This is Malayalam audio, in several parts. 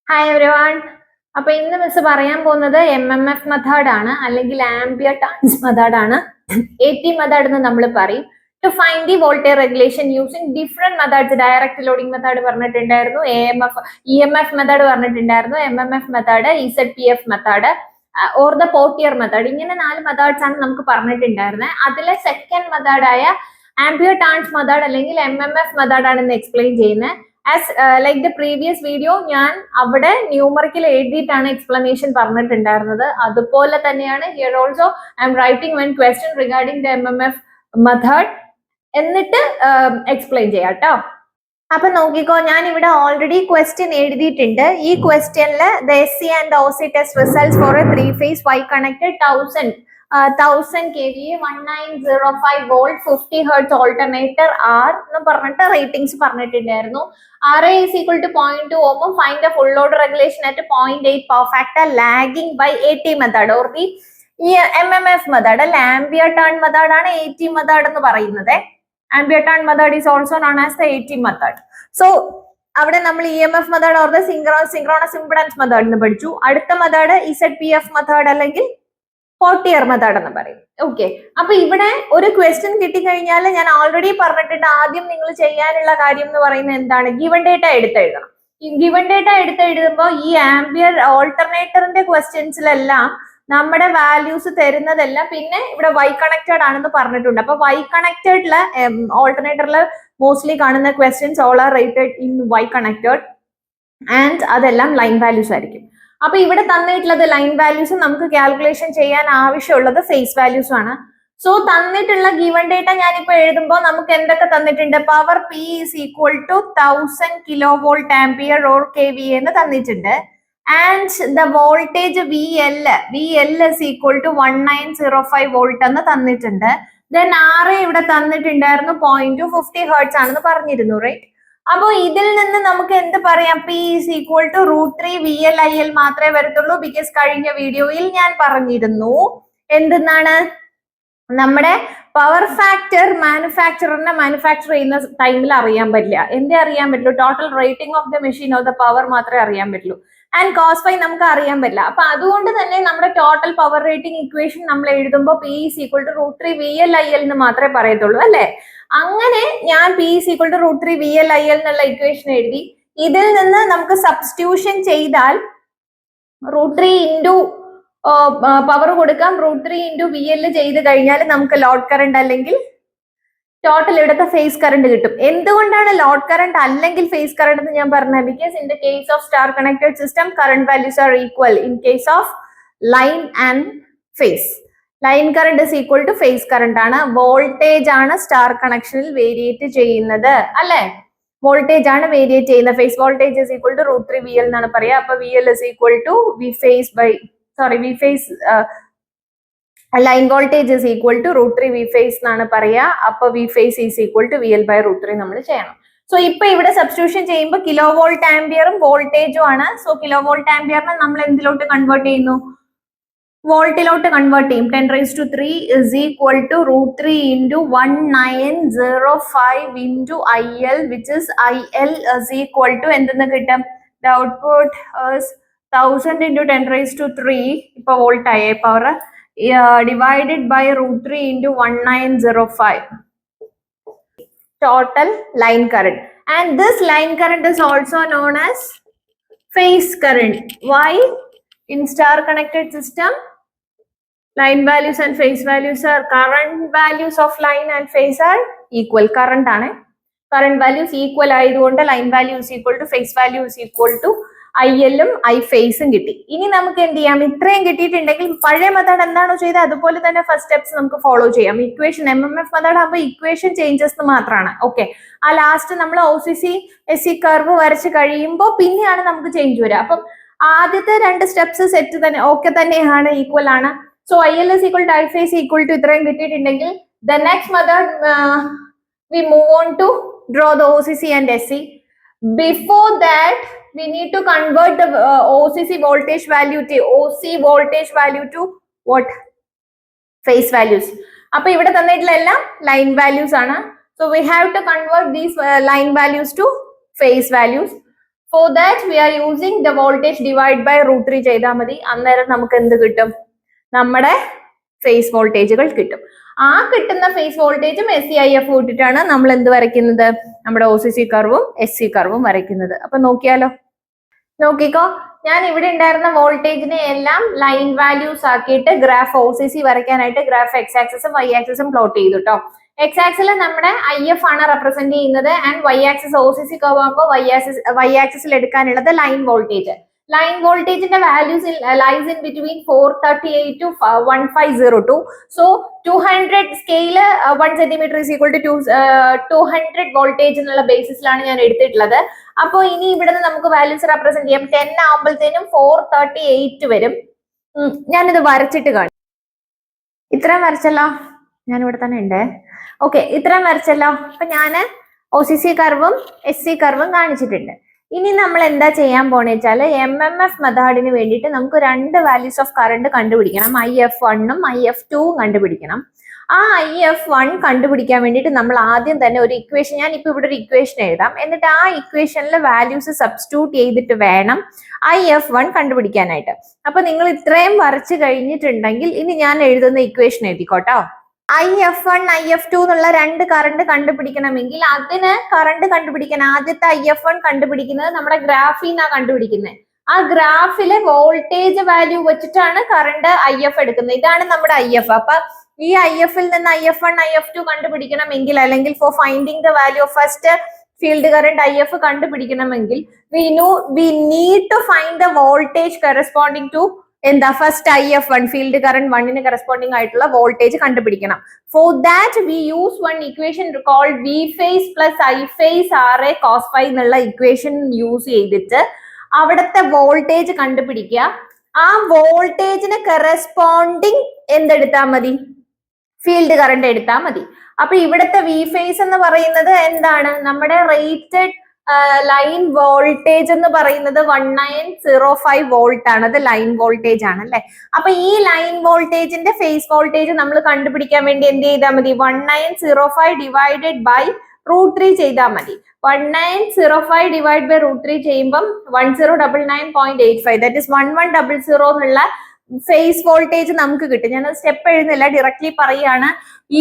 Hi everyone. അപ്പൊ ഇന്ന് മിസ് പറയാൻ പോകുന്നത് MMF മെത്തേഡ് ആണ്, അല്ലെങ്കിൽ ആംബിയർ ടേൺസ് മെത്തേഡ് ആണ്. AT മെത്തേഡ് എന്ന് നമ്മൾ പറയും. To find the voltage regulation using different methods. Direct loading method പറഞ്ഞിട്ടുണ്ടായിരുന്നു, EMF മെത്തേഡ് പറഞ്ഞിട്ടുണ്ടായിരുന്നു, MMF method, ZPF method or the Potier method. ഇങ്ങനെ 4 മെത്തേഡ്സ് ആണ് നമുക്ക് പറഞ്ഞിട്ടുണ്ടായിരുന്നത്. അതിലെ സെക്കൻഡ് മെത്തേഡായ ആംബിയർ ടേൺസ് മെത്തേഡ് അല്ലെങ്കിൽ MMF മെത്തേഡ് ആണ് ഇന്ന് എക്സ്പ്ലെയിൻ ചെയ്യുന്നത്. As like the previous video ഞാൻ അവിടെ ന്യൂമറിക്കൽ എഴുതിയിട്ടാണ് എക്സ്പ്ലനേഷൻ പറഞ്ഞിട്ടുണ്ടായിരുന്നത്. അതുപോലെ തന്നെയാണ് here also I M writing one question regarding the MMF method, എന്നിട്ട് എക്സ്പ്ലെയിൻ ചെയ്യാം കേട്ടോ. അപ്പൊ നോക്കിക്കോ, ഞാൻ ഇവിടെ ഓൾറെഡി ക്വസ്റ്റ്യൻ എഴുതിയിട്ടുണ്ട്. ഈ ക്വസ്റ്റ്യനിൽ the SC and OC test results for a 3-phase Y connected 1000 kVA 1905 volt 50 Hz alternator R എന്ന് പറഞ്ഞിട്ട് റേറ്റിംഗ്സ് പറഞ്ഞിട്ടുണ്ടായിരുന്നു. RA is equal to 0.2 ohm. Find the full load regulation at 0.8 power factor lagging by AT method or the MMF method. അല്ല, ആംബിയർ ടേൺ മെത്തേഡ് ആണ് AT മെത്തേഡ് എന്ന് പറയുന്നത്. Ampere turn method is also known as the AT method. So അവിടെ നമ്മൾ EMF method or the synchronous impedance method എന്ന് പഠിച്ചു. അടുത്ത മെത്തേഡ് ZPF മെത്തേഡ് അല്ലെങ്കിൽ പോർട്ടിയർ മെത്തേഡ് എന്ന് പറയും. ഓക്കെ, അപ്പൊ ഇവിടെ ഒരു ക്വസ്റ്റ്യൻ കിട്ടിക്കഴിഞ്ഞാൽ ഞാൻ ഓൾറെഡി പറഞ്ഞിട്ടുണ്ട്, ആദ്യം നിങ്ങൾ ചെയ്യാനുള്ള കാര്യം എന്ന് പറയുന്നത് എന്താണ്? ഗിവൺ ഡേറ്റ എടുത്തെഴുതണം. ഈ ഗിവൺ ഡേറ്റ എടുത്തെഴുതുമ്പോൾ ഈ ആംബിയർ ഓൾട്ടർനേറ്ററിന്റെ ക്വസ്റ്റ്യൻസിലെല്ലാം നമ്മുടെ വാല്യൂസ് തരുന്നതെല്ലാം പിന്നെ ഇവിടെ Y കണക്റ്റഡ് ആണെന്ന് പറഞ്ഞിട്ടുണ്ട്. അപ്പൊ Y കണക്റ്റഡില് ഓൾട്ടർനേറ്ററിൽ മോസ്റ്റ്ലി കാണുന്ന questions all are rated in Y connected and അതെല്ലാം ലൈൻ വാല്യൂസ് ആയിരിക്കും. അപ്പൊ ഇവിടെ തന്നിട്ടുള്ളത് ലൈൻ വാല്യൂസ്, നമുക്ക് കാൽക്കുലേഷൻ ചെയ്യാൻ ആവശ്യമുള്ളത് ഫേസ് വാല്യൂസ് ആണ്. സോ തന്നിട്ടുള്ള ഗിവൺ ഡേറ്റ ഞാനിപ്പോ എഴുതുമ്പോൾ നമുക്ക് എന്തൊക്കെ തന്നിട്ടുണ്ട്? Power P is equal to 1000 kilovolt ampere or kVA എന്ന് തന്നിട്ടുണ്ട്. And the voltage VL is equal to 1905 volt എന്ന് തന്നിട്ടുണ്ട്. ദെൻ RA ഇവിടെ തന്നിട്ടുണ്ടായിരുന്നു 0.250 Hz ആണെന്ന് പറഞ്ഞിരുന്നു, റൈറ്റ്? അപ്പൊ ഇതിൽ നിന്ന് നമുക്ക് എന്ത് പറയാം? P is equal to √3 VLIL മാത്രമേ വരത്തുള്ളൂ. ബിക്കോസ് കഴിഞ്ഞ വീഡിയോയിൽ ഞാൻ പറഞ്ഞിരുന്നു എന്തെന്നാണ്, നമ്മുടെ പവർ ഫാക്ടർ മാനുഫാക്ചർ ചെയ്യുന്ന ടൈമിൽ അറിയാൻ പറ്റില്ല. എന്തേ അറിയാൻ പറ്റുള്ളൂ? Total rating of the machine of the power മാത്രമേ അറിയാൻ പറ്റുള്ളൂ. ആൻഡ് കോസ് ഫൈ നമുക്ക് അറിയാൻ പറ്റില്ല. അപ്പൊ അതുകൊണ്ട് തന്നെ നമ്മുടെ ടോട്ടൽ പവർ റേറ്റിംഗ് ഇക്വേഷൻ നമ്മൾ എഴുതുമ്പോൾ P is equal to √3 VLIL എന്ന് മാത്രമേ പറയത്തുള്ളൂ, അല്ലെ? അങ്ങനെ ഞാൻ P is equal to √3 VLIL എന്നുള്ള ഇക്വേഷൻ എഴുതി. ഇതിൽ നിന്ന് നമുക്ക് സബ്സ്റ്റിറ്റ്യൂഷൻ ചെയ്താൽ √3 ഇൻറ്റു പവർ കൊടുക്കാം, √3 ഇൻറ്റു VL ചെയ്ത് കഴിഞ്ഞാൽ നമുക്ക് ലോഡ് കറണ്ട് അല്ലെങ്കിൽ ടോട്ടൽ ഇവിടുത്തെ ഫേസ് കറണ്ട് കിട്ടും. എന്തുകൊണ്ടാണ് ലോഡ് കറണ്ട് അല്ലെങ്കിൽ ഫേസ് കറണ്ട് എന്ന് ഞാൻ പറഞ്ഞത്? Because in the case of star connected system current values are equal. In case of line and phase, line current is equal to phase current ആണ്. വോൾട്ടേജ് ആണ് സ്റ്റാർ കണക്ഷനിൽ വേരിയേറ്റ് ചെയ്യുന്നത്, അല്ലെ? വോൾട്ടേജ് ആണ് വേരിയേറ്റ് ചെയ്യുന്നത്. Phase voltage is equal to √3 VL എന്നാണ് പറയാ. അപ്പൊ VL is equal to line voltage is equal to √3 V phase എന്നാണ് പറയാ. അപ്പൊ V phase is equal to VL by √3 നമ്മൾ ചെയ്യണം. സോ ഇപ്പൊ ഇവിടെ സബ്സ്റ്റിറ്റ്യൂഷൻ ചെയ്യുമ്പോൾ കിലോ വോൾട്ട് ആംബിയറും വോൾട്ടേജും ആണ്. സോ കിലോ വോൾട്ട് ആംബിയറിനെ നമ്മൾ എന്തിലോട്ട് കൺവേർട്ട് ചെയ്യുന്നു? വോൾട്ടിലോട്ട് കൺവേർട്ട് ചെയ്യും. 10⁻³ is equal to √3 into 1905 into IL, which is IL is equal to എന്തെന്ന് കിട്ടും? The output is 1000 into 10⁻³ ഇപ്പൊ വോൾട്ട് ആയ power divided by √3 into 1905 total line current, and this line current is also known as phase current. Why? In star connected system, line values and phase values are current values of line and phase are equal. Current ആണ്, current values equal ആയതുകൊണ്ട് line value is equal to phase value is equal to IL-ഉം I ഫേസും കിട്ടി. ഇനി നമുക്ക് എന്ത് ചെയ്യാം? ഇത്രയും കിട്ടിയിട്ടുണ്ടെങ്കിൽ പഴയ മെത്തേഡ് എന്താണോ ചെയ്തത് അതുപോലെ തന്നെ ഫസ്റ്റ് സ്റ്റെപ്സ് നമുക്ക് ഫോളോ ചെയ്യാം. ഇക്വേഷൻ MMF മെത്തേഡ് ആകുമ്പോൾ ഇക്വേഷൻ ചേഞ്ചസ് മാത്രമാണ്. ഓക്കെ, ആ ലാസ്റ്റ് നമ്മൾ OCC SC കർവ് വരച്ച് കഴിയുമ്പോൾ പിന്നെയാണ് നമുക്ക് ചേഞ്ച് വരിക. അപ്പം ആദ്യത്തെ 2 സ്റ്റെപ്സ് സെറ്റ് തന്നെ ഓക്കെ തന്നെയാണ്, ഈക്വൽ ആണ്. So IL is equal to I phase equal to ഇത്രയും കിട്ടിയിട്ടുണ്ടെങ്കിൽ the next method we move on to draw the OCC and SC. Before that we need to convert the OC voltage value to what? Phase values. അപ്പൊ ഇവിടെ തന്നിട്ടുള്ള എല്ലാം ലൈൻ വാല്യൂസ് ആണ്. So we have to convert these line values to phase values. For that we are using the voltage divide by √3 ചെയ്താൽ മതി. അന്നേരം നമുക്ക് എന്ത് കിട്ടും? നമ്മുടെ ഫേസ് വോൾട്ടേജുകൾ കിട്ടും. ആ കിട്ടുന്ന ഫേസ് വോൾട്ടേജും SCIF ഇട്ടിട്ടാണ് നമ്മൾ എന്ത് വരയ്ക്കുന്നത്? നമ്മുടെ OCC കർവും SC കർവും വരയ്ക്കുന്നത്. അപ്പൊ നോക്കിയാലോ, നോക്കിക്കോ. ഞാൻ ഇവിടെ ഉണ്ടായിരുന്ന വോൾട്ടേജിനെ എല്ലാം ലൈൻ വാല്യൂസ് ആക്കിയിട്ട് ഗ്രാഫ് OCC വരയ്ക്കാനായിട്ട് ഗ്രാഫ് X ആക്സിസും Y ആക്സിസും പ്ലോട്ട് ചെയ്തു കേട്ടോ. X ആക്സിൽ നമ്മുടെ IF ആണ് റെപ്രസെന്റ് ചെയ്യുന്നത് and Y axis OCC curve ആകുമ്പോൾ Y ആക്സിസിൽ എടുക്കാനുള്ളത് ലൈൻ വോൾട്ടേജ്. ലൈൻ വോൾട്ടേജിന്റെ values lies in between 438 to 1502. So 200 scale 1 centimetre is equal to 200 voltage എന്നുള്ള ബേസിസിലാണ് ഞാൻ എടുത്തിട്ടുള്ളത്. അപ്പോൾ ഇനി ഇവിടെ നിന്ന് നമുക്ക് വാല്യൂസ് റെപ്രസെന്റ് ചെയ്യാം. 10 ആകുമ്പോഴത്തേനും 438 വരും. ഞാനിത് വരച്ചിട്ട് കാണും. ഇത്രയും വരച്ചല്ലോ, ഞാൻ ഇവിടെ തന്നെ ഉണ്ട്. ഓക്കെ, ഇത്രയും വരച്ചല്ലോ. അപ്പൊ ഞാൻ OCC കർവും SC കർവും കാണിച്ചിട്ടുണ്ട്. ഇനി നമ്മൾ എന്താ ചെയ്യാൻ പോണെന്ന് വെച്ചാൽ MMF മെത്തേഡിന് വേണ്ടിയിട്ട് നമുക്ക് രണ്ട് വാല്യൂസ് ഓഫ് കറണ്ട് കണ്ടുപിടിക്കണം. IF1ഉം IF2ഉം കണ്ടുപിടിക്കണം. ആ IF1 കണ്ടുപിടിക്കാൻ വേണ്ടിയിട്ട് നമ്മൾ ആദ്യം തന്നെ ഒരു ഇക്വേഷൻ, ഞാൻ ഇപ്പൊ ഇവിടെ ഒരു ഇക്വേഷൻ എഴുതാം, എന്നിട്ട് ആ ഇക്വേഷനിൽ വാല്യൂസ് സബ്സ്റ്റിറ്റ്യൂട്ട് ചെയ്തിട്ട് വേണം IF1 കണ്ടുപിടിക്കാനായിട്ട്. അപ്പൊ നിങ്ങൾ ഇത്രയും വരച്ചു കഴിഞ്ഞിട്ടുണ്ടെങ്കിൽ ഇനി ഞാൻ എഴുതുന്ന ഇക്വേഷൻ എഴുതിക്കോട്ടോ. IF1 IF2 എന്നുള്ള രണ്ട് കറണ്ട് കണ്ടുപിടിക്കണമെങ്കിൽ അതിന് കറണ്ട് കണ്ടുപിടിക്കാൻ ആദ്യത്തെ IF1 കണ്ടുപിടിക്കുന്നത് നമ്മുടെ ഗ്രാഫിൽ നിന്നാണ് കണ്ടുപിടിക്കുന്നത്. ആ ഗ്രാഫിലെ വോൾട്ടേജ് വാല്യൂ വെച്ചിട്ടാണ് കറണ്ട് IF എടുക്കുന്നത്. ഇതാണ് നമ്മുടെ IF. അപ്പൊ ഈ IF-ൽ നിന്ന് IF1 IF2 കണ്ടുപിടിക്കണമെങ്കിൽ, അല്ലെങ്കിൽ for finding the value of first field current IF കണ്ടുപിടിക്കണമെങ്കിൽ we need to find the voltage corresponding to എന്താ ഫസ്റ്റ് IF1 ഫീൽഡ് കറണ്ട് 1ന് കറസ്പോണ്ടിങ് ആയിട്ടുള്ള വോൾട്ടേജ് കണ്ടുപിടിക്കണം. For that we use one equation called V phase plus I phase RA cos phi എന്നുള്ള ഇക്വേഷൻ യൂസ് ചെയ്തിട്ട് അവിടുത്തെ വോൾട്ടേജ് കണ്ടുപിടിക്കുക. ആ വോൾട്ടേജിന് കറസ്പോണ്ടിങ് എന്തെടുത്താൽ മതി? ഫീൽഡ് കറണ്ട് എടുത്താൽ മതി. അപ്പൊ ഇവിടുത്തെ V ഫേസ് എന്ന് പറയുന്നത് എന്താണ്? നമ്മുടെ റേറ്റഡ് ലൈൻ വോൾട്ടേജ് എന്ന് പറയുന്നത് 1905 വോൾട്ട് ആണ്. അത് ലൈൻ വോൾട്ടേജ് ആണ് അല്ലെ. അപ്പൊ ഈ ലൈൻ വോൾട്ടേജിന്റെ ഫേസ് വോൾട്ടേജ് നമ്മൾ കണ്ടുപിടിക്കാൻ വേണ്ടി എന്ത് ചെയ്താൽ മതി? 1905 ഡിവൈഡഡ് ബൈ √3 ചെയ്താൽ മതി. 1905 ഡിവൈഡ് ബൈ √3 ചെയ്യുമ്പോൾ 1099.85 ദാറ്റ് ഇസ് 1100 എന്നുള്ള ഫേസ് വോൾട്ടേജ് നമുക്ക് കിട്ടും. ഞാൻ സ്റ്റെപ്പ് എഴുതുന്നില്ല, ഡയറക്ട്ലി പറയാണ്.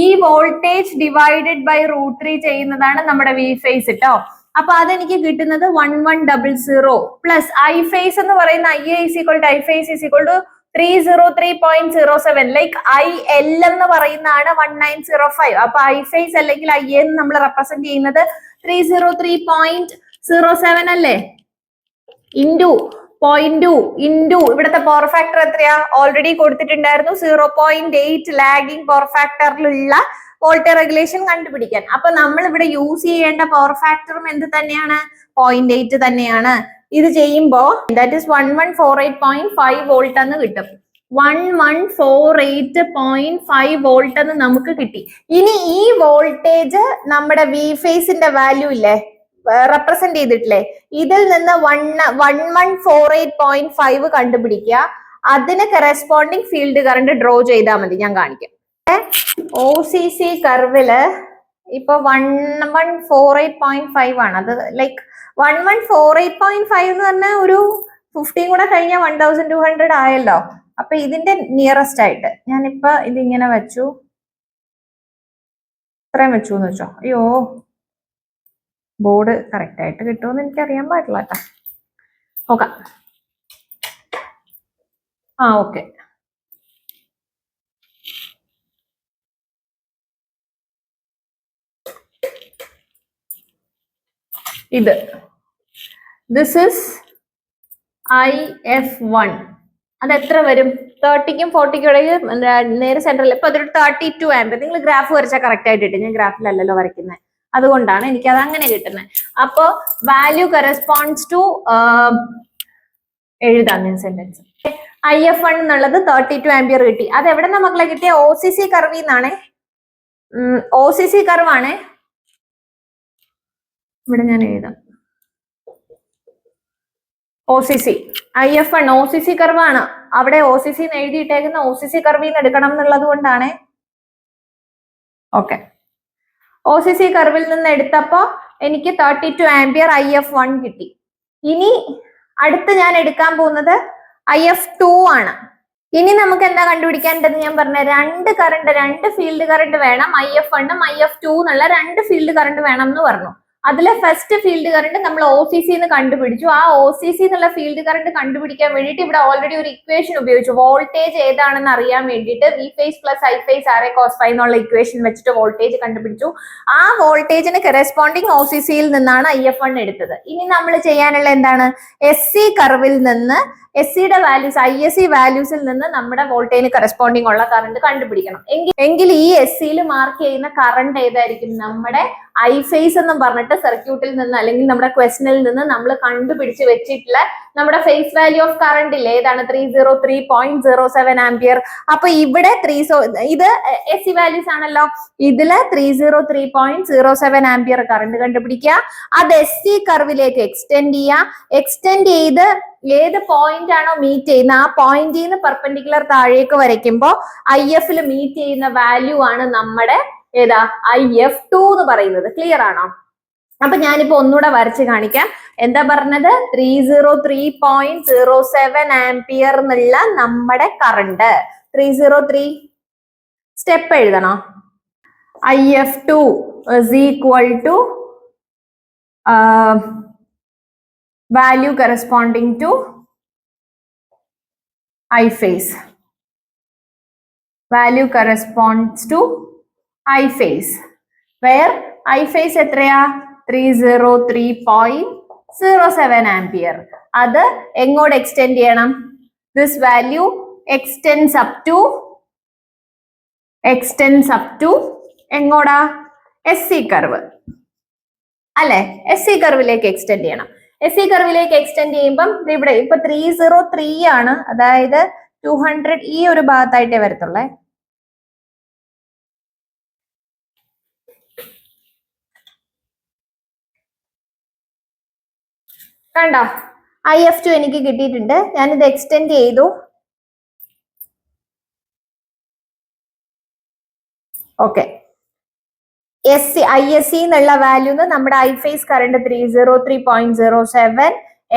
ഈ വോൾട്ടേജ് ഡിവൈഡഡ് ബൈ √3 ചെയ്യുന്നതാണ് നമ്മുടെ V ഫേസ് കേട്ടോ. അപ്പൊ അതെനിക്ക് കിട്ടുന്നത് 1100 പ്ലസ് I ഫേസ് എന്ന് പറയുന്ന IA is equal to I phase is equal to 303.07. Like IL എന്ന് പറയുന്നതാണ് 1905. അപ്പൊ I ഫേസ് അല്ലെങ്കിൽ IA എന്ന് നമ്മൾ റെപ്രസെന്റ് ചെയ്യുന്നത് 303.07 അല്ലേ? ഇൻറ്റു 0.2 ഇൻറ്റു ഇവിടുത്തെ പവർ ഫാക്ടർ എത്രയാ? ഓൾറെഡി കൊടുത്തിട്ടുണ്ടായിരുന്നു 0.8 ലാഗിങ് പവർ ഫാക്ടറിലുള്ള വോൾട്ടേജ് റെഗുലേഷൻ കണ്ടുപിടിക്കാൻ. അപ്പൊ നമ്മൾ ഇവിടെ യൂസ് ചെയ്യേണ്ട പവർ ഫാക്ടറും എന്ത് തന്നെയാണ്? 0.8 തന്നെയാണ്. ഇത് ചെയ്യുമ്പോ ദാറ്റ് ഇസ് 1148.5 വോൾട്ട് എന്ന് കിട്ടും. 1148.5 വോൾട്ട് എന്ന് നമുക്ക് കിട്ടി. ഇനി ഈ വോൾട്ടേജ് നമ്മുടെ V ഫേസിന്റെ വാല്യൂ ഇല്ലേ, റെപ്രസെന്റ് ചെയ്തിട്ടില്ലേ, ഇതിൽ നിന്ന് 1148.5 കണ്ടുപിടിക്കുക. അതിന് കറസ്പോണ്ടിങ് ഫീൽഡ് കറണ്ട് ഡ്രോ ചെയ്താൽ മതി. ഞാൻ കാണിക്കാം. OCC കർവില് ഇപ്പൊ 1148.5 ആണ്. അത് ലൈക്ക് 1148.5 എന്ന് പറഞ്ഞാൽ ഒരു 15 കൂടെ കഴിഞ്ഞാൽ 1200 ആയല്ലോ. അപ്പൊ ഇതിന്റെ നിയറസ്റ്റ് ആയിട്ട് ഞാനിപ്പോ ഇതിങ്ങനെ വെച്ചു, ഇത്രയും വെച്ചു എന്ന് വെച്ചോ. അയ്യോ, ബോർഡ് കറക്റ്റ് ആയിട്ട് കിട്ടുമെന്ന് എനിക്ക് അറിയാൻ പാടില്ല കേട്ടോ. നോക്കാം. ഓക്കെ. ഇത് ദിസ് ഇസ് IF1. അത് എത്ര വരും? 30ക്കും 40ക്കും ഇടയിൽ നേരെ സെന്ററിൽ. ഇപ്പൊ അതൊരു 32 ആംപിയർ. നിങ്ങൾ ഗ്രാഫ് വരച്ചാൽ കറക്റ്റ് ആയിട്ട് കിട്ടും. ഞാൻ ഗ്രാഫിലല്ലല്ലോ വരയ്ക്കുന്നത്, അതുകൊണ്ടാണ് എനിക്ക് അത് അങ്ങനെ കിട്ടുന്നത്. അപ്പോ വാല്യൂ കറസ്പോണ്ട്സ് ടു എഴുതാം ഞാൻ സെന്റൻസ്. IF1 എന്നുള്ളത് 32 ആംപിയർ കിട്ടി. അത് എവിടെ നിന്ന് മക്കളെ കിട്ടിയ? OCC കർവിൽ നിന്നാണ്. OCC കർവാണ്. ഇവിടെ ഞാൻ എഴുതാം OCC. IF1 OCC കർവാണ്. അവിടെ OCC എഴുതിയിട്ടേക്കുന്ന OCC കർവിൽ നിന്ന് എടുക്കണം എന്നുള്ളത് കൊണ്ടാണ്. ഓക്കെ, OCC കർവിൽ നിന്ന് എടുത്തപ്പോ എനിക്ക് 32 ആംപിയർ IF1 കിട്ടി. ഇനി അടുത്ത് ഞാൻ എടുക്കാൻ പോകുന്നത് IF2 ആണ്. ഇനി നമുക്ക് എന്താ കണ്ടുപിടിക്കേണ്ടത് ഞാൻ പറഞ്ഞ രണ്ട് ഫീൽഡ് കറണ്ട് വേണം. IF1 ഉം IF2 എന്നുള്ള രണ്ട് ഫീൽഡ് കറണ്ട് വേണം എന്ന് പറഞ്ഞു. അതിലെ ഫസ്റ്റ് ഫീൽഡ് കറണ്ട് നമ്മൾ OCC എന്ന് കണ്ടുപിടിച്ചു. ആ OCC എന്നുള്ള ഫീൽഡ് കറണ്ട് കണ്ടുപിടിക്കാൻ വേണ്ടിയിട്ട് ഇവിടെ ഓൾറെഡി ഒരു ഇക്വേഷൻ ഉപയോഗിച്ചു. വോൾട്ടേജ് ഏതാണെന്ന് അറിയാൻ വേണ്ടിയിട്ട് V phase plus I phase RA cos phi എന്നുള്ള ഇക്വേഷൻ വെച്ചിട്ട് വോൾട്ടേജ് കണ്ടുപിടിച്ചു. ആ വോൾട്ടേജിന് കറസ്പോണ്ടിങ് OCCയിൽ നിന്നാണ് IF1 എടുത്തത്. ഇനി നമ്മൾ ചെയ്യാനുള്ള എന്താണ്, SC കർവിൽ നിന്ന് SCയുടെ വാല്യൂസ് ISC വാല്യൂസിൽ നിന്ന് നമ്മുടെ വോൾട്ടേജിന് കറസ്പോണ്ടിങ് ഉള്ള കറണ്ട് കണ്ടുപിടിക്കണം. എങ്കിൽ ഈ SCയിൽ മാർക്ക് ചെയ്യുന്ന കറണ്ട് ഏതായിരിക്കും, നമ്മുടെ I phase എന്ന് പറഞ്ഞിട്ട് സർക്യൂട്ടിൽ നിന്ന് അല്ലെങ്കിൽ നമ്മുടെ ക്വസ്റ്റനിൽ നിന്ന് നമ്മൾ കണ്ടുപിടിച്ച് വെച്ചിട്ടുള്ള നമ്മുടെ ഫേസ് വാല്യൂ ഓഫ് കറണ്ട് ഇല്ലേ, ഏതാണ് 303.07 ആംപിയർ. അപ്പൊ ഇവിടെ ഇത് SC വാല്യൂസ് ആണല്ലോ, ഇതില് 303.07 ആംപിയർ കറണ്ട് കണ്ടുപിടിക്കുക. അത് SC കർവിലേക്ക് എക്സ്റ്റെൻഡ് ചെയ്യുക. എക്സ്റ്റെൻഡ് ചെയ്ത് ഏത് പോയിന്റ് ആണോ മീറ്റ് ചെയ്യുന്ന ആ പോയിന്റിൽ നിന്ന് പെർപെൻഡിക്കുലർ താഴേക്ക് വരയ്ക്കുമ്പോൾ IF-ൽ മീറ്റ് ചെയ്യുന്ന വാല്യൂ ആണ് നമ്മുടെ ഏതാ IF2 എന്ന് പറയുന്നത്. ക്ലിയർ ആണോ? അപ്പൊ ഞാനിപ്പോ ഒന്നുകൂടെ വരച്ച് കാണിക്കാം. എന്താ പറഞ്ഞത്, 303.07 ആംപിയർ എന്നുള്ള നമ്മുടെ കറണ്ട് 303 സ്റ്റെപ്പ് എഴുതണോ. IF2 is equal to value corresponding to I phase. Value corresponds to I phase, where I phase എത്രയാ 303.07 ആംപിയർ. അത് എങ്ങോട്ട് എക്സ്റ്റെൻഡ് ചെയ്യണം, this value extends up to എങ്ങോടാ, SC curve അല്ലെ, SC കർവിലേക്ക് എക്സ്റ്റെൻഡ് ചെയ്യണം. SC കർവിലേക്ക് എക്സ്റ്റെൻഡ് ചെയ്യുമ്പം ഇവിടെ ഇപ്പൊ 303 ആണ്, അതായത് 200 ഈ ഒരു ഭാഗത്തായിട്ടേ വരത്തുള്ളേ. കണ്ടോ, IF2 എനിക്ക് കിട്ടിയിട്ടുണ്ട്. ഞാനിത് എക്സ്റ്റെൻഡ് ചെയ്തു. ഓക്കെ, ISC എന്നുള്ള വാല്യൂന്ന് നമ്മുടെ I phase കറണ്ട് 303.07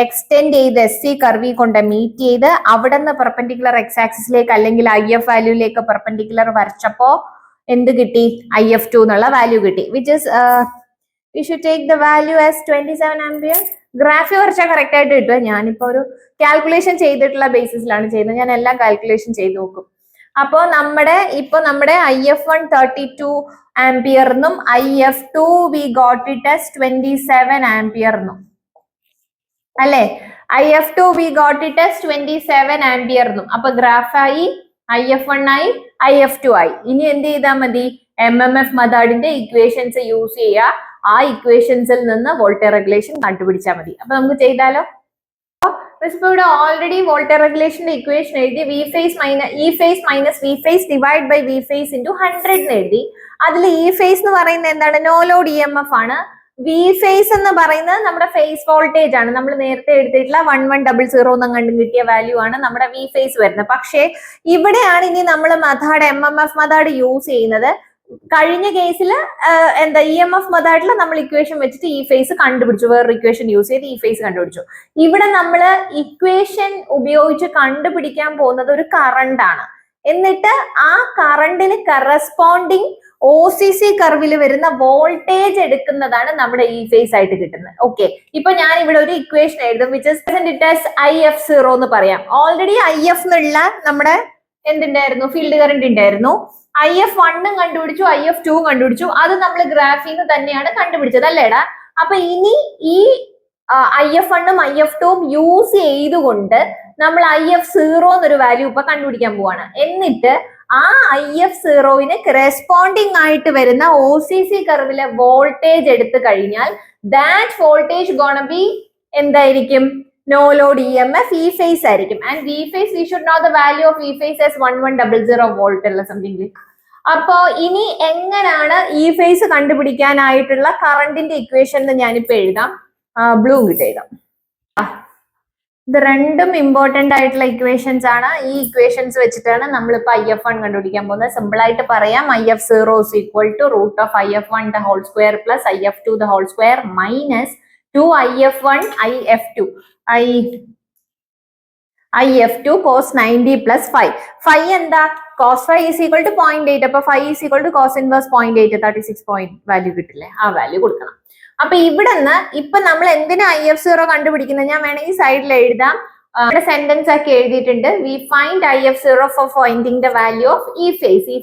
എക്സ്റ്റെൻഡ് ചെയ്ത് SC കർവി കൊണ്ട് മീറ്റ് ചെയ്ത് അവിടെ നിന്ന് പെർപെൻഡിക്കുലർ എക്സ് ആക്സിസിലേക്ക് അല്ലെങ്കിൽ IF വാല്യൂലേക്ക് പെർപെൻഡിക്കുലർ വരച്ചപ്പോ എന്ത് കിട്ടി, IF2 എന്നുള്ള വാല്യൂ കിട്ടി. Which is we should take the value as 27 ampere. Graph വരച്ചാൽ കറക്റ്റ് ആയിട്ട് കിട്ടും. ഞാനിപ്പോ ഒരു കാൽക്കുലേഷൻ ചെയ്തിട്ടുള്ള ബേസിസിലാണ് ചെയ്യുന്നത്. ഞാൻ എല്ലാം കാൽക്കുലേഷൻ ചെയ്ത് നോക്കും. അപ്പോ നമ്മുടെ IF1 32 ആംപിയർ എന്നും IF2 we got it as 27 ampere എന്നും അല്ലെ. IF2 we got it as 27 ampere എന്നും. അപ്പൊ ഗ്രാഫായി, IF1 ആയി, IF2 ആയി. ഇനി എന്ത് ചെയ്താൽ മതി, MMF മെത്തേഡിന്റെ ഇക്വേഷൻസ് യൂസ് ചെയ്യുക. ആ ഇക്വേഷൻസിൽ നിന്ന് വോൾട്ടേജ് റെഗുലേഷൻ കണ്ടുപിടിച്ചാൽ മതി. അപ്പൊ നമുക്ക് ചെയ്താലോ. ഇപ്പൊ ഇവിടെ ഓൾറെഡി വോൾട്ടേജ് റെഗുലേഷന്റെ ഇക്വേഷൻ എഴുതി. E phase minus V phase divide by V phase into 100 എന്ന് എഴുതി. അതിൽ E phase എന്ന് പറയുന്നത് എന്താണ്, നോ ലോഡ് EMF ആണ്. V phase എന്ന് പറയുന്നത് നമ്മുടെ ഫേസ് വോൾട്ടേജ് ആണ്. നമ്മൾ നേരത്തെ എടുത്തിട്ടുള്ള 1100 എന്ന് കണ്ടും കിട്ടിയ വാല്യൂ ആണ് നമ്മുടെ V phase വരുന്നത്. പക്ഷേ ഇവിടെയാണ് ഇനി നമ്മൾ MMF മെത്തേഡ് യൂസ് ചെയ്യുന്നത്. കഴിഞ്ഞ കേസിൽ എന്താ EMF മെത്തേഡിൽ നമ്മൾ ഇക്വേഷൻ വെച്ചിട്ട് ഈ ഫേസ് കണ്ടുപിടിച്ചു, വേറൊരു ഇക്വേഷൻ യൂസ് ചെയ്ത് ഈ ഫേസ് കണ്ടുപിടിച്ചു. ഇവിടെ നമ്മൾ ഇക്വേഷൻ ഉപയോഗിച്ച് കണ്ടുപിടിക്കാൻ പോകുന്നത് ഒരു കറണ്ട് ആണ്. എന്നിട്ട് ആ കറണ്ടിന് കറസ്പോണ്ടിങ് OCC കർവിൽ വരുന്ന വോൾട്ടേജ് എടുക്കുന്നതാണ് നമ്മുടെ ഈ ഫേസ് ആയിട്ട് കിട്ടുന്നത്. ഓക്കെ, ഇപ്പൊ ഞാൻ ഇവിടെ ഒരു ഇക്വേഷൻ എഴുതും, which is it as IF0 എന്ന് പറയാം. ഓൾറെഡി IF എന്നുള്ള നമ്മുടെ എന്തുണ്ടായിരുന്നു, ഫീൽഡ് കറണ്ട് ഉണ്ടായിരുന്നു. IF1 കണ്ടുപിടിച്ചു, IF2 കണ്ടുപിടിച്ചു. അത് നമ്മൾ ഗ്രാഫിൽ നിന്ന് തന്നെയാണ് കണ്ടുപിടിച്ചത് അല്ലേടാ. അപ്പൊ ഇനി ഈ IF1 ഉം IF2 ഉം യൂസ് ചെയ്തുകൊണ്ട് നമ്മൾ IF0 എന്നൊരു വാല്യൂ ഇപ്പൊ കണ്ടുപിടിക്കാൻ പോവാണ്. എന്നിട്ട് ആ IF0ന് കറസ്പോണ്ടിങ് ആയിട്ട് വരുന്ന OCC കർവിലെ വോൾട്ടേജ് എടുത്തു കഴിഞ്ഞാൽ ദാറ്റ് വോൾട്ടേജ് ഗോണ ബി എന്തായിരിക്കും, no load EMF E phase ആയിരിക്കും. And V phase we should know the value of E phase as 1100 volt അല്ല സംതിങ്. അപ്പോ ഇനി എങ്ങനെയാണ് E phase കണ്ടുപിടിക്കാനായിട്ടുള്ള കറണ്ടിന്റെ ഇക്വേഷൻ എന്ന് ഞാനിപ്പോ എഴുതാം. ബ്ലൂ കിട്ടി എഴുതാം. ഇത് രണ്ടും ഇമ്പോർട്ടന്റ് ആയിട്ടുള്ള ഇക്വേഷൻസ് ആണ്. ഈ ഇക്വേഷൻസ് വെച്ചിട്ടാണ് നമ്മളിപ്പോ IF1 കണ്ടുപിടിക്കാൻ പോകുന്നത്. സിമ്പിൾ ആയിട്ട് പറയാം, IF0 is equal to root of IF1 the whole square plus IF2 the whole square minus two IF1 IF2 IF2 cos 90 plus 5. 5 എന്താ? cos 5 is equal to 0.8. അപ്പൊ 5 is equal to cos inverse 0.8, 36 point value കിട്ടില്ലേ? ആ വാല്യൂ കൊടുക്കണം. അപ്പൊ ഇവിടെ നിന്ന് ഇപ്പൊ നമ്മൾ എന്തിനാ IF0 കണ്ടുപിടിക്കുന്നത്? ഞാൻ വേണമെങ്കിൽ സൈഡിൽ എഴുതാം. സെന്റൻസ് ആക്കി എഴുതിയിട്ടുണ്ട്. We find IF0 for finding the value of ഈ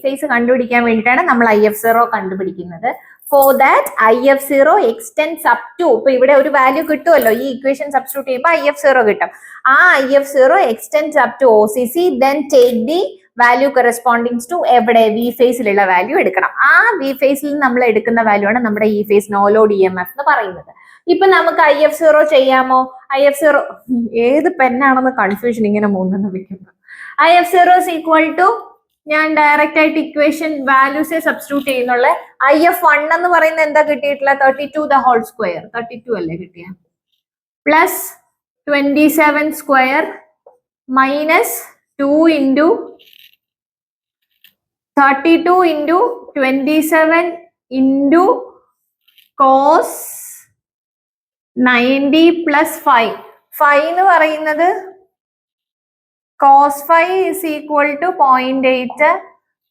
ഫേസ് കണ്ടുപിടിക്കാൻ വേണ്ടിയിട്ടാണ് നമ്മൾ IF0 കണ്ടുപിടിക്കുന്നത്. For that IF0 extends up to, ഇപ്പൊ ഇവിടെ ഒരു വാല്യൂ കിട്ടുമല്ലോ, ഈ ഇക്വേഷൻ സബ്സ്റ്റിറ്റ്യൂട്ട് ചെയ്യുമ്പോൾ IF0 കിട്ടും. ആ IF0 extends up to OCC, then take the value corresponding to എവിടെ വി ഫേസിലുള്ള വാല്യൂ എടുക്കണം. ആ വി ഫേസിൽ നമ്മൾ എടുക്കുന്ന വാല്യൂ ആണ് നമ്മുടെ ഈ ഫേസ് നോ ലോഡ് EMF എന്ന് പറയുന്നത്. ഇപ്പൊ നമുക്ക് IF0 ചെയ്യാമോ? IF0 ഏത് പെന്നാണെന്ന് കൺഫ്യൂഷൻ ഇങ്ങനെ മൂന്നെണ്ണം വെക്കുന്നു. IF0 is equal to, ഞാൻ ഡയറക്റ്റ് ആയിട്ട് ഇക്വേഷൻ വാല്യൂസ് സബ്സ്റ്റിറ്റ്യൂട്ട് ചെയ്യുന്നുള്ള. IF1 എന്ന് പറയുന്നത് എന്താ കിട്ടിയിട്ടുള്ള? 32 the whole square, 32 അല്ലേ കിട്ടിയ, plus 27 square minus 2 into 32 into 27 into cos 90 plus 5. 5 എന്ന് പറയുന്നത് cos 5 is equal to 0.8.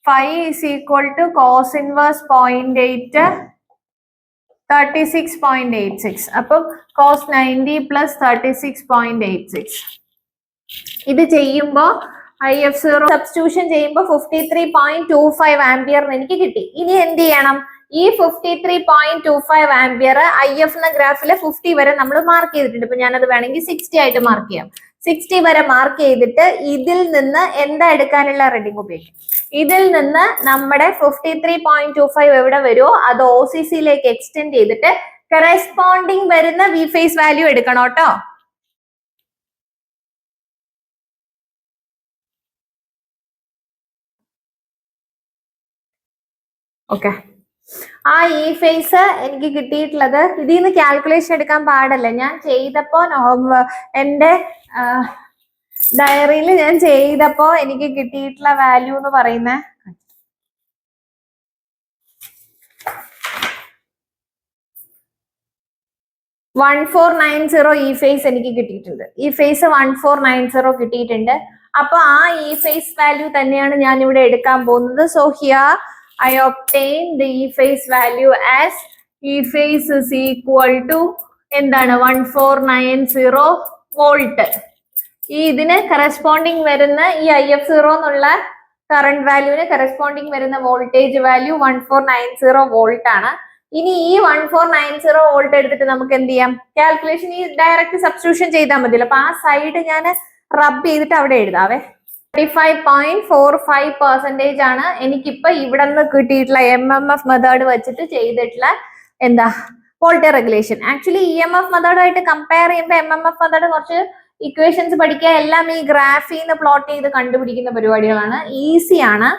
5 is equal to cos inverse 0.8, 36.86. അപ്പം cos 90 plus 36.86. ഇത് ചെയ്യുമ്പോൾ IF0 സബ്സ്റ്റിറ്റ്യൂഷൻ ചെയ്യുമ്പോൾ 53.25 ആംപിയർ എനിക്ക് കിട്ടി. ഇനി എന്ത് ചെയ്യണം? ഈ 53.25 ആംപിയർ IF എന്ന ഗ്രാഫിൽ 50 വരെ നമ്മൾ മാർക്ക് ചെയ്തിട്ടുണ്ട്. ഇപ്പൊ ഞാനത് വേണമെങ്കിൽ 60 ആയിട്ട് മാർക്ക് ചെയ്യാം. 60 വരെ മാർക്ക് ചെയ്തിട്ട് ഇതിൽ നിന്ന് എന്താ എടുക്കാനുള്ള റെഡിങ് ഉപയോഗിക്കും. ഇതിൽ നിന്ന് നമ്മുടെ 53.25 എവിടെ വരുമോ അത് OCCയിലേക്ക് എക്സ്റ്റെൻഡ് ചെയ്തിട്ട് കറസ്പോണ്ടിങ് വരുന്ന വി ഫേസ് വാല്യൂ എടുക്കണം കേട്ടോ. ഓക്കെ, ആ ഈ ഫേസ് എനിക്ക് കിട്ടിയിട്ടുള്ളത് ഇതിൽ നിന്ന് കാൽക്കുലേഷൻ എടുക്കാൻ പാടില്ല. ഞാൻ ചെയ്തപ്പോ എന്റെ ഡയറിയിൽ ഞാൻ ചെയ്തപ്പോ എനിക്ക് കിട്ടിയിട്ടുള്ള വാല്യൂ എന്ന് പറയുന്നത് 1490 ഈ ഫേസ് എനിക്ക് കിട്ടിയിട്ടുണ്ട്. ഈ ഫേസ് 1490 കിട്ടിയിട്ടുണ്ട്. അപ്പൊ ആ ഈ ഫേസ് വാല്യൂ തന്നെയാണ് ഞാൻ ഇവിടെ എടുക്കാൻ പോകുന്നത്. So here I obtained the E-phase value as E-phase is equal to എന്താണ് 1490 വോൾട്ട്. ഈ ഇതിന് കറസ്പോണ്ടിങ് വരുന്ന ഈ IF0 എന്നുള്ള കറണ്ട് വാല്യൂവിന് കറസ്പോണ്ടിങ് വരുന്ന വോൾട്ടേജ് വാല്യൂ 1490 വോൾട്ട് ആണ്. ഇനി ഈ 1490 വോൾട്ട് എടുത്തിട്ട് നമുക്ക് എന്ത് ചെയ്യാം? കാൽക്കുലേഷൻ ഈ ഡയറക്റ്റ് സബ്സ്റ്റിറ്റ്യൂഷൻ ചെയ്താൽ മതിയല്ലോ. അപ്പൊ ആ സൈഡ് ഞാൻ റബ് ചെയ്തിട്ട് അവിടെ എഴുതാവേ. 35.45% ആണ് എനിക്കിപ്പോ ഇവിടെ നിന്ന് കിട്ടിയിട്ടുള്ള MMF മെത്തേഡ് വെച്ചിട്ട് ചെയ്തിട്ടുള്ള എന്താ വോൾട്ടേജ് റെഗുലേഷൻ. ആക്ച്വലി EMF മെത്തേഡായിട്ട് കമ്പയർ ചെയ്യുമ്പോൾ MMF മെത്തേഡ് കുറച്ച് ഇക്വേഷൻസ് പഠിക്കുക, എല്ലാം ഈ ഗ്രാഫിൽ നിന്ന് പ്ലോട്ട് ചെയ്ത് കണ്ടുപിടിക്കുന്ന പരിപാടികളാണ്, ഈസിയാണ്.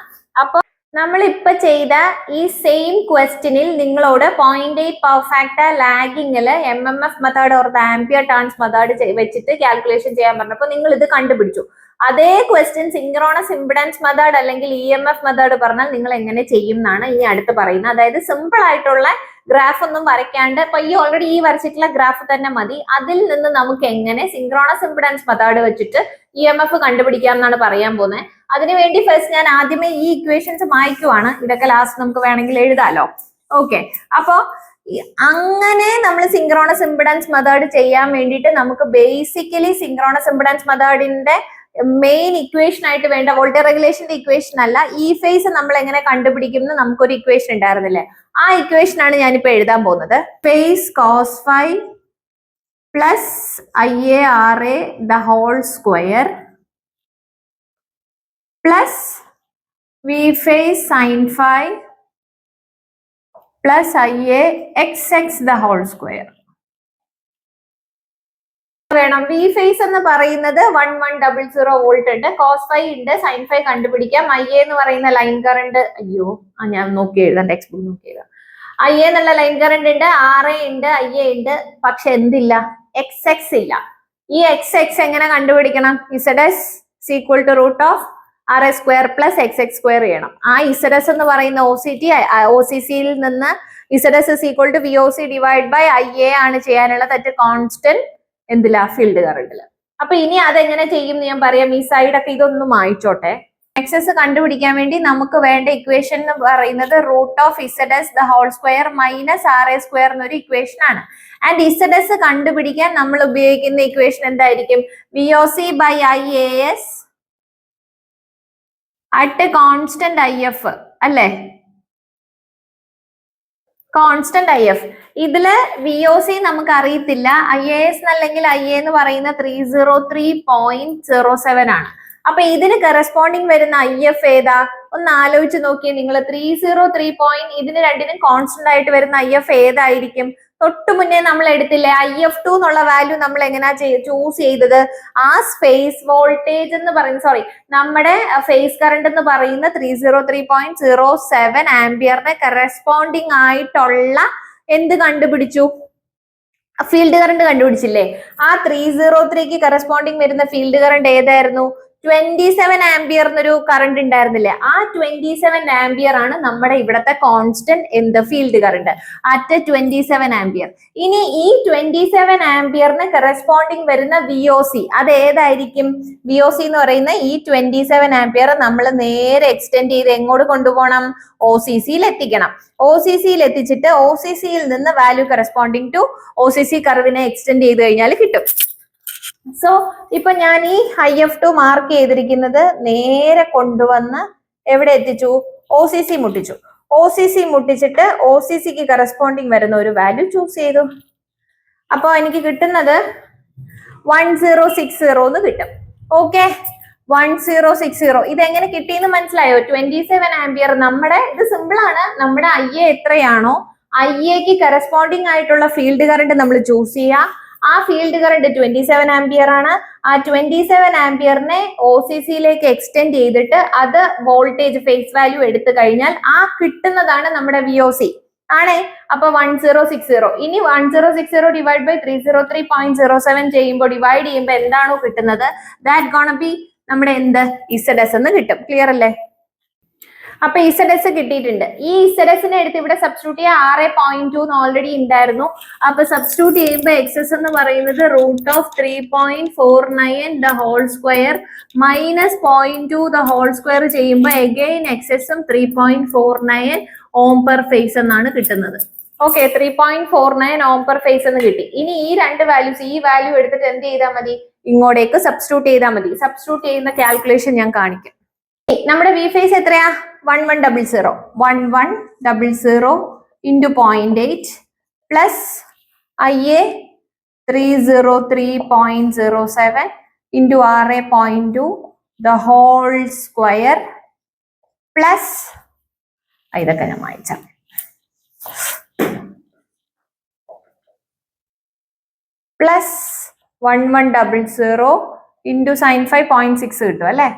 അപ്പൊ നമ്മൾ ഇപ്പൊ ചെയ്ത ഈ സെയിം ക്വസ്റ്റ്യനിൽ നിങ്ങളോട് 0.8 പവർ ഫാക്ടർ ലാഗിങ്ങില് MMF method or ampere turns method വെച്ചിട്ട് കാൽക്കുലേഷൻ ചെയ്യാൻ പറഞ്ഞപ്പോൾ നിങ്ങൾ ഇത് കണ്ടുപിടിച്ചു. അതേ ക്വസ്റ്റ്യൻ സിങ്ക്രോണസ് ഇംപിഡൻസ് മെത്തേഡ് അല്ലെങ്കിൽ EMF മെത്തേഡ് പറഞ്ഞാൽ നിങ്ങൾ എങ്ങനെ ചെയ്യും എന്നാണ് ഇനി അടുത്ത് പറയുന്നത്. അതായത് സിമ്പിൾ ആയിട്ടുള്ള ഗ്രാഫ് ഒന്നും വരയ്ക്കാണ്ട് ഇപ്പൊ ഈ ഓൾറെഡി ഈ വരച്ചിട്ടുള്ള ഗ്രാഫ് തന്നെ മതി. അതിൽ നിന്ന് നമുക്ക് എങ്ങനെ സിങ്ക്രോണസ് ഇംപിഡൻസ് മെത്തേഡ് വെച്ചിട്ട് EMF കണ്ടുപിടിക്കാം എന്നാണ് പറയാൻ പോകുന്നത്. അതിനുവേണ്ടി ഫസ്റ്റ് ഞാൻ ആദ്യമേ ഈ ഇക്വേഷൻസ് മായ്ക്കുവാണ്. ഇതൊക്കെ ലാസ്റ്റ് നമുക്ക് വേണമെങ്കിൽ എഴുതാലോ. ഓക്കെ, അപ്പോ അങ്ങനെ നമ്മൾ സിങ്ക്രോണസ് ഇംപിഡൻസ് മെത്തേഡ് ചെയ്യാൻ വേണ്ടിയിട്ട് നമുക്ക് ബേസിക്കലി സിങ്ക്രോണസ് ഇംപിഡൻസ് മെത്തേഡിന്റെ മെയിൻ ഇക്വേഷൻ ആയിട്ട് വേണ്ട വോൾട്ടേജ് റെഗുലേഷന്റെ ഇക്വേഷൻ അല്ല, ഈ ഫേസ് നമ്മൾ എങ്ങനെ കണ്ടുപിടിക്കും എന്ന് നമുക്കൊരു ഇക്വേഷൻ ഉണ്ടായിരുന്നില്ലേ, ആ ഇക്വേഷൻ ആണ് ഞാനിപ്പോ എഴുതാൻ പോകുന്നത്. Phase cos 5 plus IARA the whole square plus V phase sin 5 plus IAXX the whole square വേണം. വി ഫേസ് എന്ന് പറയുന്നത് 1100 വോൾട്ട് ഉണ്ട്, cos 5 ഉണ്ട്, sin 5 കണ്ടുപിടിക്കാം. IA എന്ന് പറയുന്ന ലൈൻ കറണ്ട്, ഞാൻ നോക്കി എഴുതാം, ടെക്സ്റ്റ് ബുക്ക് നോക്കി എഴുതാം. IA എന്നുള്ള ലൈൻ കറണ്ട് ഉണ്ട്, RA ഉണ്ട്, IA ഉണ്ട്, പക്ഷെ എന്തില്ല, XX ഇല്ല. ഈ XX എങ്ങനെ കണ്ടുപിടിക്കണം? ZS is equal to root of RA² plus XX² ചെയ്യണം. ആ ഇസഡസ് എന്ന് പറയുന്ന OCCയിൽ നിന്ന് Z S is equal to VOC divide by IA ആണ് ചെയ്യാനുള്ളത് അറ്റ് കോൺസ്റ്റന്റ് എന്തിലാ ഫീൽഡ് കറണ്ടില്. അപ്പൊ ഇനി അതെങ്ങനെ ചെയ്യും ഞാൻ പറയാം. ഈ സൈഡൊക്കെ ഇതൊന്നും മായിച്ചോട്ടെ. എക്സസ് കണ്ടുപിടിക്കാൻ വേണ്ടി നമുക്ക് വേണ്ട ഇക്വേഷൻ എന്ന് പറയുന്നത് √ZS² മൈനസ് RA² എന്നൊരു ഇക്വേഷൻ ആണ്. ആൻഡ് ഇസഡസ് കണ്ടുപിടിക്കാൻ നമ്മൾ ഉപയോഗിക്കുന്ന ഇക്വേഷൻ എന്തായിരിക്കും? VOC by IAS at constant IF അല്ലേ? Constant IF. ഇതില് VOC നമുക്ക് അറിയത്തില്ല. IAS അല്ലെങ്കിൽ IA എന്ന് പറയുന്ന 303.07 ആണ്. അപ്പൊ ഇതിന് കറസ്പോണ്ടിങ് വരുന്ന IF ഏതാ? ഒന്ന് ആലോചിച്ച് നോക്കിയേ നിങ്ങൾ. 303. ഇതിന് രണ്ടിനും കോൺസ്റ്റന്റ് ആയിട്ട് വരുന്ന IF ഏതായിരിക്കും? തൊട്ടു മുന്നേ നമ്മൾ എടുത്തില്ലേ IF2 എന്നുള്ള വാല്യൂ നമ്മൾ എങ്ങനെയാ ചൂസ് ചെയ്തത്? ആ സ്പേസ് വോൾട്ടേജ് എന്ന് പറയുന്ന നമ്മുടെ ഫേസ് കറണ്ട് എന്ന് പറയുന്ന 303.07 ആംപിയറിന് കറസ്പോണ്ടിങ് ആയിട്ടുള്ള എന്ത് കണ്ടുപിടിച്ചു? ഫീൽഡ് കറണ്ട് കണ്ടുപിടിച്ചില്ലേ? ആ 303ക്ക് കറസ്പോണ്ടിങ് വരുന്ന ഫീൽഡ് കറണ്ട് ഏതായിരുന്നു? 27 ആംപിയർ എന്നൊരു കറണ്ട് ഉണ്ടായിരുന്നില്ലേ? ആ 27 ആംപിയർ ആണ് നമ്മുടെ ഇവിടത്തെ കോൺസ്റ്റന്റ് എന്ത് ഫീൽഡ് കറണ്ട് അറ്റ് 27 ആംപിയർ. ഇനി ഈ 27 ആംപിയറിന് കറസ്പോണ്ടിങ് വരുന്ന VOC അത് ഏതായിരിക്കും? VOC എന്ന് പറയുന്ന ഈ 27 ആംപിയർ നമ്മൾ നേരെ എക്സ്റ്റെൻഡ് ചെയ്ത് എങ്ങോട്ട് കൊണ്ടുപോകണം? OCCയിൽ എത്തിക്കണം. OCCയിൽ എത്തിച്ചിട്ട് OCCയിൽ നിന്ന് വാല്യൂ കറസ്പോണ്ടിങ് ടു OCC കർവിനെ എക്സ്റ്റെൻഡ് ചെയ്ത് കഴിഞ്ഞാൽ കിട്ടും. സോ ഇപ്പൊ ഞാൻ ഈ IF2 മാർക്ക് ചെയ്തിരിക്കുന്നത് നേരെ കൊണ്ടുവന്ന് എവിടെ എത്തിച്ചു? OCC മുട്ടിച്ചു. OCC മുട്ടിച്ചിട്ട് OCCക്ക് കറസ്പോണ്ടിങ് വരുന്ന ഒരു വാല്യൂ ചൂസ് ചെയ്തു. അപ്പൊ എനിക്ക് കിട്ടുന്നത് 1060 എന്ന് കിട്ടും. ഓക്കെ, 1060. ഇതെങ്ങനെ കിട്ടിയെന്ന് മനസ്സിലായോ? 27 ആംപിയർ. നമ്മുടെ ഇത് സിമ്പിൾ ആണ്. നമ്മുടെ IA എത്രയാണോ IAക്ക് കറസ്പോണ്ടിങ് ആയിട്ടുള്ള ഫീൽഡ് കറണ്ട് നമ്മൾ ചൂസ് ചെയ്യുക. ആ ഫീൽഡ് കറണ്ട് 27 ആംപിയർ ആണ്. ആ 27 ആംപിയറിനെ OCCയിലേക്ക് എക്സ്റ്റെൻഡ് ചെയ്തിട്ട് അത് വോൾട്ടേജ് ഫേസ് വാല്യൂ എടുത്തു കഴിഞ്ഞാൽ ആ കിട്ടുന്നതാണ് നമ്മുടെ VOC ആണേ. അപ്പൊ 1060. ഇനി 1060 ഡിവൈഡ് ബൈ 303.07 ചെയ്യുമ്പോൾ ഡിവൈഡ് ചെയ്യുമ്പോൾ എന്താണോ കിട്ടുന്നത് ദാറ്റ് ഗോണ ബി നമ്മുടെ എന്ത് ഇസഡസ് എന്ന് കിട്ടും. ക്ലിയർ അല്ലേ? അപ്പൊ ഇസഡസ് കിട്ടിയിട്ടുണ്ട്. ഈ ഇസഡസിനെ എടുത്ത് ഇവിടെ സബ്സ്റ്റിറ്റ്യൂട്ട് ചെയ്യുക. 6.2 ഓൾറെഡി ഉണ്ടായിരുന്നു. അപ്പൊ സബ്സ്റ്റിറ്റ്യൂട്ട് ചെയ്യുമ്പോൾ എക്സസ് എന്ന് പറയുന്നത് √3.49 മൈനസ് 0.2 ചെയ്യുമ്പോൾ എഗെയിൻ എക്സസും 3.49 ഓം പെർ ഫേസ് എന്നാണ് കിട്ടുന്നത്. ഓക്കെ, 3.49 ഓം പെർ ഫേസ് എന്ന് കിട്ടി. ഇനി ഈ രണ്ട് വാല്യൂസ്, ഈ വാല്യൂ എടുത്തിട്ട് എന്ത് ചെയ്താൽ മതി? ഇങ്ങോട്ടേക്ക് സബ്സ്റ്റിറ്റ്യൂട്ട് ചെയ്താൽ മതി. സബ്സ്റ്റിറ്റ്യൂട്ട് ചെയ്യുന്ന കാൽക്കുലേഷൻ ഞാൻ കാണിക്കാം. നമ്മുടെ V ഫേസ് എത്രയാ? 1100. 1100 into 0.8 plus IA 303.07 into RA.2 the whole square plus ഇതൊക്കെ ഞാൻ വായിച്ചാൽ plus 1100 into sin 5.6 കിട്ടും അല്ലേ?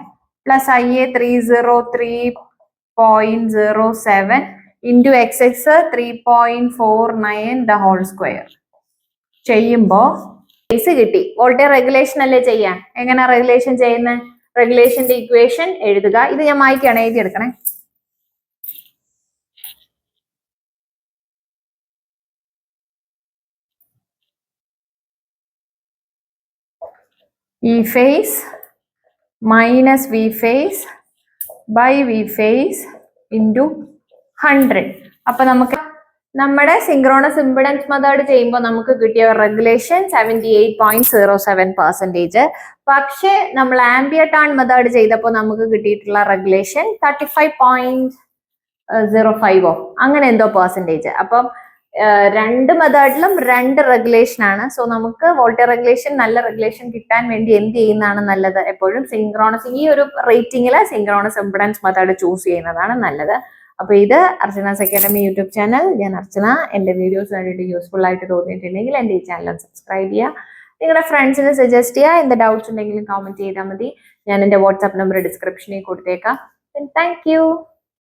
Plus IA 303.07 into XX 3.49 the whole square ചെയ്യുമ്പോൾ ഫേസ് കിട്ടി. വോൾട്ടേജ് റെഗുലേഷൻ അല്ലേ ചെയ്യാൻ? എങ്ങനെ റെഗുലേഷൻ ചെയ്യുന്നത്? റെഗുലേഷന്റെ ഇക്വേഷൻ എഴുതുക. ഇത് ഞാൻ മായ്ക്കാണ്, എഴുതിയെടുക്കണേ. E phase minus V phase by V phase into 100. അപ്പൊ നമുക്ക് നമ്മുടെ സിങ്ക്രോണസ് ഇംപിഡൻസ് മെത്തേഡ് ചെയ്യുമ്പോൾ നമുക്ക് കിട്ടിയ റെഗുലേഷൻ 78.07%. പക്ഷെ നമ്മൾ ആംപിയർ ടേൺ മെത്തേഡ് ചെയ്തപ്പോൾ നമുക്ക് കിട്ടിയിട്ടുള്ള റെഗുലേഷൻ 35.05 അങ്ങനെ എന്തോ പെർസെന്റേജ്. അപ്പം രണ്ട് മെത്തേഡിലും രണ്ട് റെഗുലേഷൻ ആണ്. സോ നമുക്ക് വോൾട്ടേജ് റെഗുലേഷൻ, നല്ല റെഗുലേഷൻ കിട്ടാൻ വേണ്ടി എന്ത് ചെയ്യുന്നതാണ് നല്ലത്? എപ്പോഴും സിങ്ക്രോണസ്, ഈ ഒരു റേറ്റിംഗില് സിങ്ക്രോണസ് ഇംപിഡൻസ് മെത്തേഡ് ചൂസ് ചെയ്യുന്നതാണ് നല്ലത്. അപ്പൊ ഇത് അർച്ചനാസ് അക്കാഡമി യൂട്യൂബ് ചാനൽ. ഞാൻ അർച്ചന. എന്റെ വീഡിയോസ് കണ്ടിട്ട് യൂസ്ഫുൾ ആയിട്ട് തോന്നിയിട്ടുണ്ടെങ്കിൽ എന്റെ ഈ ചാനൽ സബ്സ്ക്രൈബ് ചെയ്യുക. നിങ്ങളുടെ ഫ്രണ്ട്സിന് സജസ്റ്റ് ചെയ്യുക. എന്ത് ഡൗട്ട്സ് ഉണ്ടെങ്കിലും കമന്റ് ചെയ്താൽ മതി. ഞാൻ എന്റെ വാട്സ്ആപ്പ് നമ്പർ ഡിസ്ക്രിപ്ഷനിൽ കൊടുത്തേക്കാം. Thank you.